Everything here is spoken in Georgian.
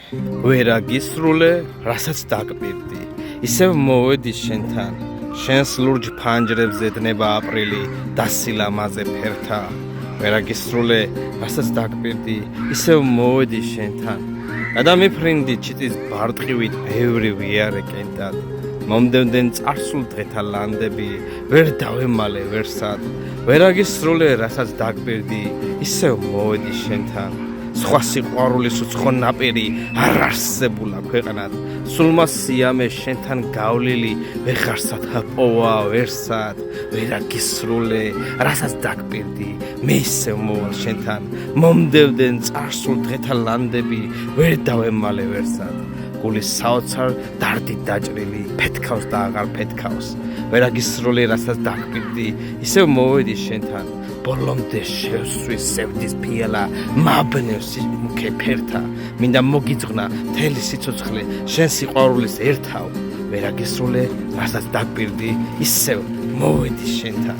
ვერა გისრულე, რასაც დაგპირდი, ისევ მოვედი შენთან, შენს ლურჯ ფანჯრებზე დნება აპრილი, დასილამაზე ფერთა. ვერა გისრულე, რასაც დაგპირდი, ისევ მოვედი შენთან. გადამიფრინდი ჩიტის ბარტყივით ბევრი ვიარე კენტად. მომდევდნენ წარსულ დღეთა ლანდები, ვერ დავემალე ვერსად. ვერა გისრულე, რასაც დაგპირდი, ისევ მოვედი შენთან. სხვა სიყვარულის უცხო ნაპირი არ არსებულა ქვეყნად. სულ მას სიამე შენთან გავლილი ვეღარსად აპოვა ვერსად. ვერა გისრულე, რასაც დაგპირდი, მე ისევ მოვალ შენთან. მომდევდნენ წარსულ დღეთა ლანდები, ვერ დავემალე ვერსად. გულის საოცარ დარდით დაჭრილი, ფეთქავს და აღარ ფეთქავს. ვერა გისრულე, რასაც დაგპირდი, ისევ მოვედი შენთან. ბოლომდე შევსვი სევდის ფიალა, მაბნევს მუქე ფერთა. მინდა მოგიძღვნა მთელი სიცოცხლე შენ სიყვარულის ერთავ. ვერა გისრულე, რასაც დაგპირდი, ისევ მოვედი შენთან.